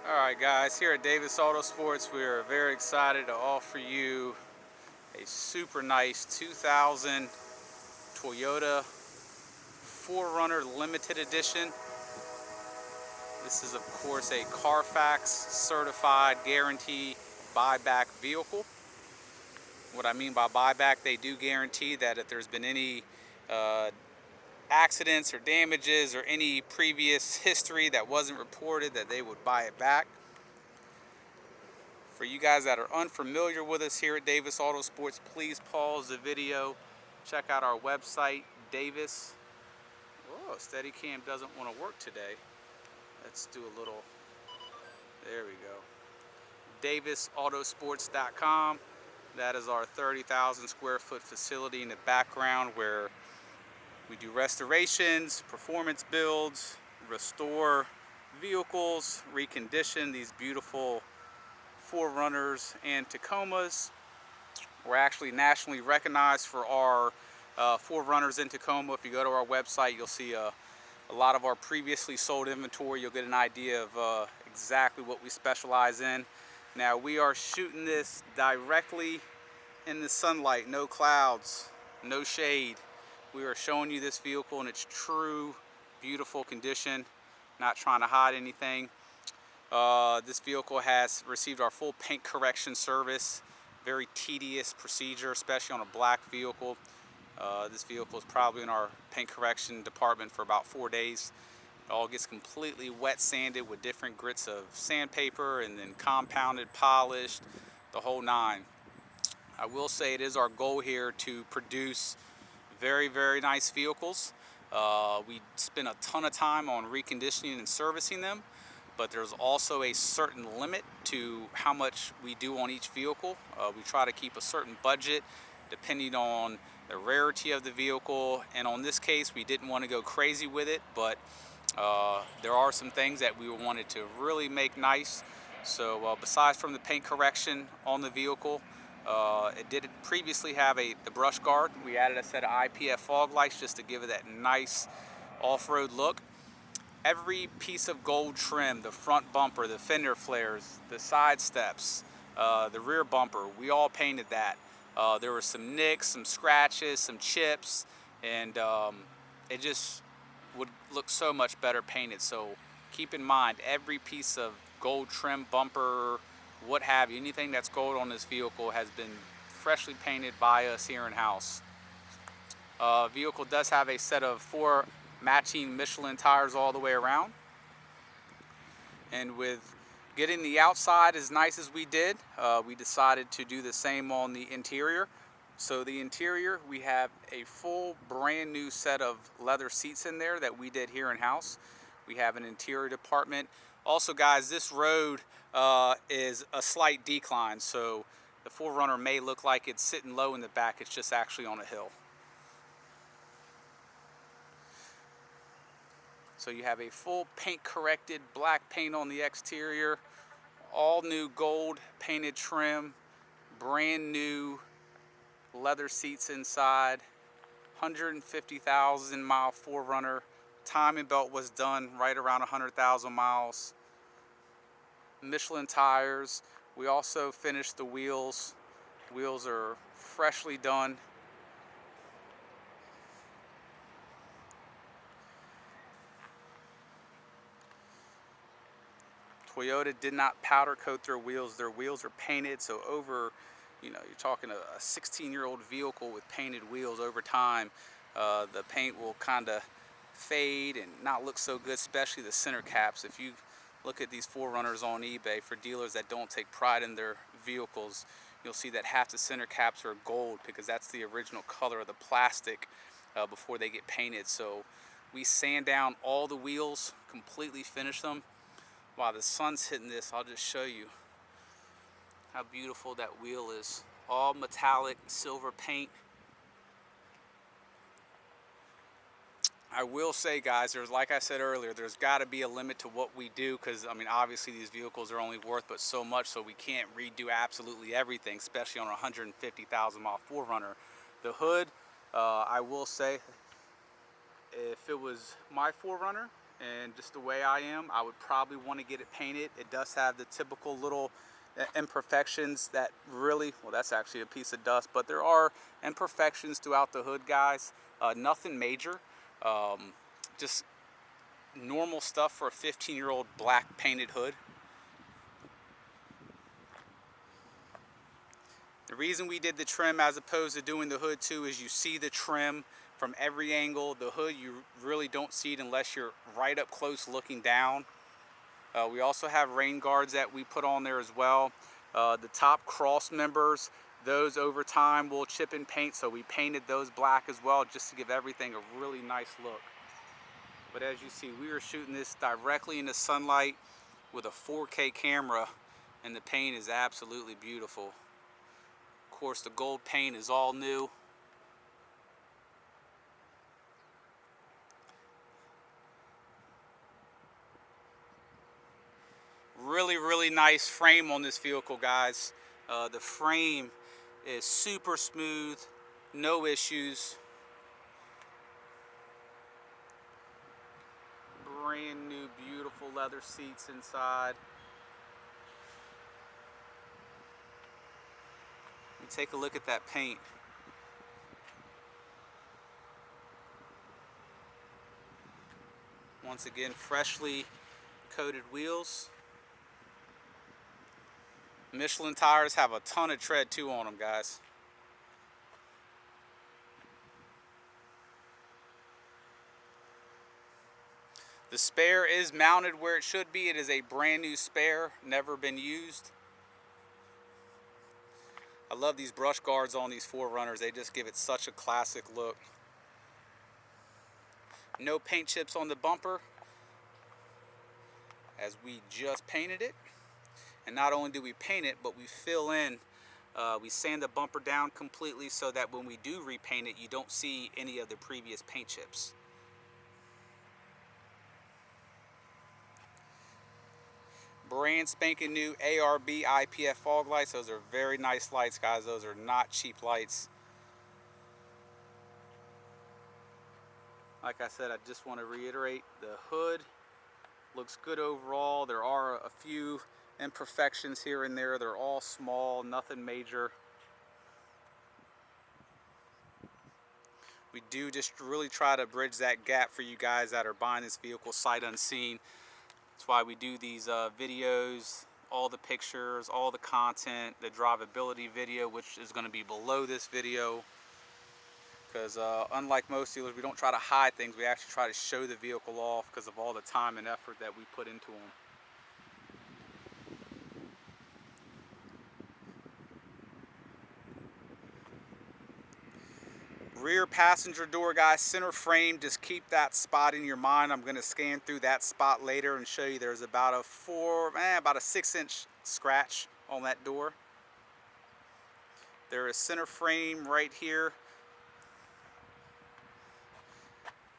Alright guys, here at Davis AutoSports we are very excited to offer you a super nice 2000 Toyota 4Runner Limited Edition. This is of course a Carfax certified guarantee buyback vehicle. What I mean by buyback, they do guarantee that if there's been any accidents or damages or any previous history that wasn't reported, that they would buy it back. For you guys that are unfamiliar with us here at Davis Autosports, please pause the video, check out our website, Davis. Oh, Steadicam doesn't want to work today. Let's do a little, there we go. DavisAutosports.com. That is our 30,000 square foot facility in the background where we do restorations, performance builds, restore vehicles, recondition these beautiful 4Runners and Tacomas. We're actually nationally recognized for our 4Runners in Tacoma. If you go to our website, you'll see a lot of our previously sold inventory. You'll get an idea of exactly what we specialize in. Now we are shooting this directly in the sunlight, no clouds, no shade. We are showing you this vehicle in its true beautiful condition, not trying to hide anything. This vehicle has received our full paint correction service. Very tedious procedure, especially on a black vehicle. This vehicle is probably in our paint correction department for about 4 days. It all gets completely wet sanded with different grits of sandpaper and then compounded, polished, the whole nine. I will say it is our goal here to produce very, very nice vehicles. We spend a ton of time on reconditioning and servicing them, but there's also a certain limit to how much we do on each vehicle. We try to keep a certain budget depending on the rarity of the vehicle, and on this case we didn't want to go crazy with it, but there are some things that we wanted to really make nice. So besides from the paint correction on the vehicle, it did previously have the brush guard. We added a set of IPF fog lights just to give it that nice off-road look. Every piece of gold trim, the front bumper, the fender flares, the side steps, the rear bumper, we all painted that. There were some nicks, some scratches, some chips, and it just would look so much better painted. So keep in mind, every piece of gold trim, bumper, what have you, anything that's gold on this vehicle has been freshly painted by us here in-house. Vehicle does have a set of 4 matching Michelin tires all the way around, and with getting the outside as nice as we did, we decided to do the same on the interior. So the interior, we have a full brand new set of leather seats in there that we did here in-house. We have an interior department. Also guys, this road is a slight decline, so the 4Runner may look like it's sitting low in the back. It's just actually on a hill. So you have a full paint corrected black paint on the exterior, all new gold painted trim, brand new leather seats inside, 150,000 mile 4Runner. Timing belt was done right around 100,000 miles. Michelin tires. We also finished the wheels. Wheels are freshly done. Toyota did not powder coat their wheels. Their wheels are painted, so over, you're talking a 16-year-old vehicle with painted wheels. Over time, the paint will kind of fade and not look so good, especially the center caps. If you look at these 4Runners on eBay, for dealers that don't take pride in their vehicles, you'll see that half the center caps are gold because that's the original color of the plastic before they get painted. So we sand down all the wheels, completely finish them. While the sun's hitting this, I'll just show you how beautiful that wheel is. All metallic silver paint. I will say guys, like I said earlier, there's got to be a limit to what we do, because I mean obviously these vehicles are only worth but so much, so we can't redo absolutely everything, especially on a 150,000 mile 4Runner. The hood, I will say, if it was my 4Runner and just the way I am, I would probably want to get it painted. It does have the typical little imperfections that really, well, that's actually a piece of dust, but there are imperfections throughout the hood, guys. Nothing major, just normal stuff for a 15-year-old black painted hood. The reason we did the trim as opposed to doing the hood too is you see the trim from every angle. The hood, you really don't see it unless you're right up close looking down. We also have rain guards that we put on there as well. The top cross members, those over time will chip and paint, so we painted those black as well just to give everything a really nice look. But as you see, we are shooting this directly in the sunlight with a 4K camera, and the paint is absolutely beautiful. Of course, the gold paint is all new. Really nice frame on this vehicle, guys. The frame is super smooth, no issues. Brand new, beautiful leather seats inside. Let me take a look at that paint. Once again, freshly coated wheels. Michelin tires have a ton of tread too on them, guys. The spare is mounted where it should be. It is a brand new spare, never been used. I love these brush guards on these 4Runners. They just give it such a classic look. No paint chips on the bumper, as we just painted it. And not only do we paint it, but we fill in, we sand the bumper down completely so that when we do repaint it, you don't see any of the previous paint chips. Brand spanking new ARB IPF fog lights. Those are very nice lights, guys. Those are not cheap lights. Like I said, I just want to reiterate, the hood looks good overall. There are a few imperfections here and there. They're all small, nothing major. We do just really try to bridge that gap for you guys that are buying this vehicle sight unseen. That's why we do these videos, all the pictures, all the content, the drivability video, which is going to be below this video. Because unlike most dealers, we don't try to hide things. We actually try to show the vehicle off because of all the time and effort that we put into them. Rear passenger door, guys, center frame. Just keep that spot in your mind. I'm going to scan through that spot later and show you there's about a 6-inch scratch on that door. There is center frame right here.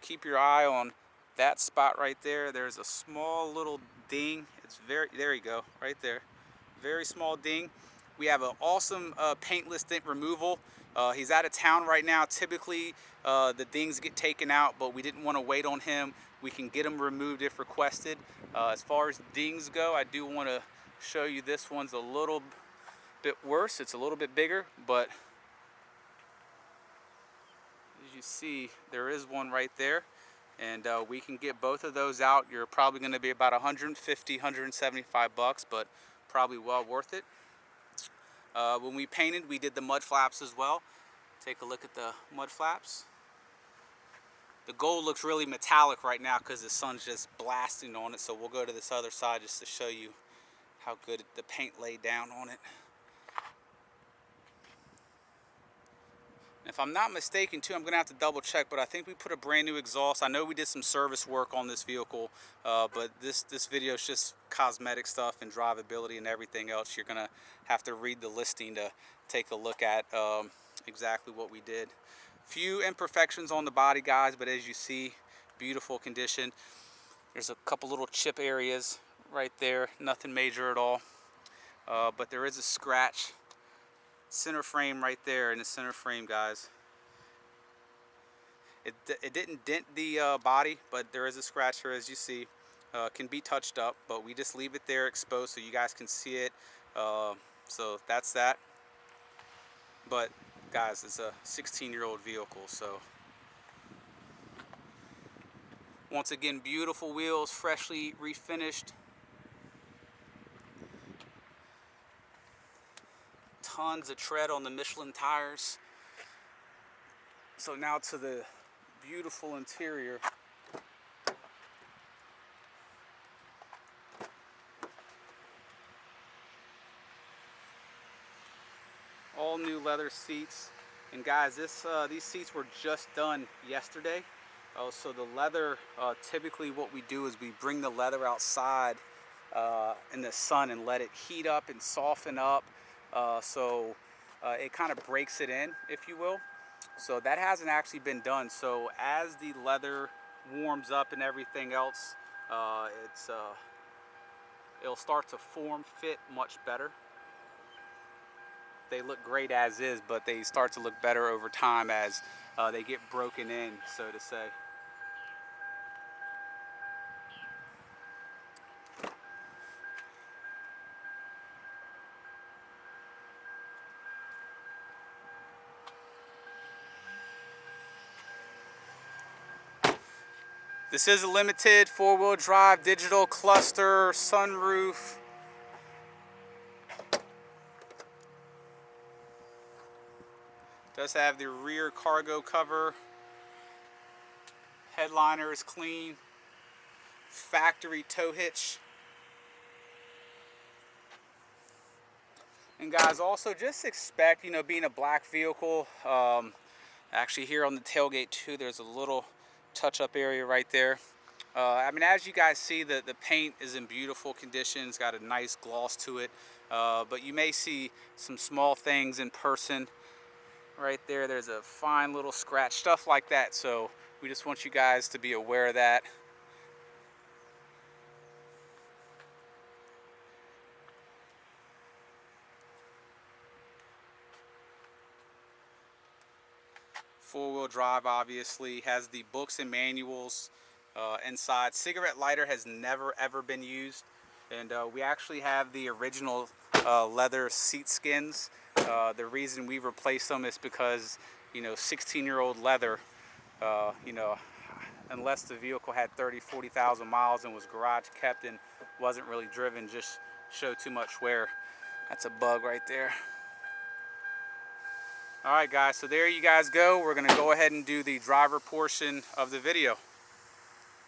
Keep your eye on that spot right there. There's a small little ding. It's there you go, right there. Very small ding. We have an awesome paintless dent removal. He's out of town right now. Typically, the dings get taken out, but we didn't want to wait on him. We can get them removed if requested. As far as dings go, I do want to show you this one's a little bit worse. It's a little bit bigger, but as you see, there is one right there, and we can get both of those out. You're probably going to be about 150, 175 bucks, but probably well worth it. When we painted, we did the mud flaps as well. Take a look at the mud flaps. The gold looks really metallic right now because the sun's just blasting on it, so we'll go to this other side just to show you how good the paint laid down on it. If I'm not mistaken too, I'm going to have to double check, but I think we put a brand new exhaust. I know we did some service work on this vehicle, but this video is just cosmetic stuff and drivability and everything else. You're going to have to read the listing to take a look at exactly what we did. Few imperfections on the body, guys, but as you see, beautiful condition. There's a couple little chip areas right there, nothing major at all, but there is a scratch. Center frame right there in the center frame, guys. It didn't dent the body, but there is a scratch here, as you see. Can be touched up, but we just leave it there exposed so you guys can see it. Uh, so that's that. But guys, it's a 16-year-old vehicle, so once again, beautiful wheels, freshly refinished. Tons of tread on the Michelin tires. So now to the beautiful interior. All new leather seats. And guys, these seats were just done yesterday. So the leather, typically what we do is we bring the leather outside in the sun and let it heat up and soften up. So it kind of breaks it in, if you will. So that hasn't actually been done. So as the leather warms up and everything else, it'll start to form fit much better. They look great as is, but they start to look better over time as they get broken in, so to say. This is a limited 4-wheel drive digital cluster sunroof. Does have the rear cargo cover. Headliner is clean. Factory tow hitch. And guys, also just expect, being a black vehicle, actually here on the tailgate too, there's a little touch-up area right there. I mean, as you guys see, the paint is in beautiful condition. It's got a nice gloss to it. But you may see some small things in person. Right there, there's a fine little scratch, stuff like that. So we just want you guys to be aware of that. Four-wheel drive, obviously, has the books and manuals inside. Cigarette lighter has never ever been used, and we actually have the original leather seat skins. The reason we replaced them is because 16-year-old leather, unless the vehicle had 30-40,000 miles and was garage kept and wasn't really driven, just showed too much wear. That's a bug right there. All right, guys, so there you guys go. We're going to go ahead and do the driver portion of the video.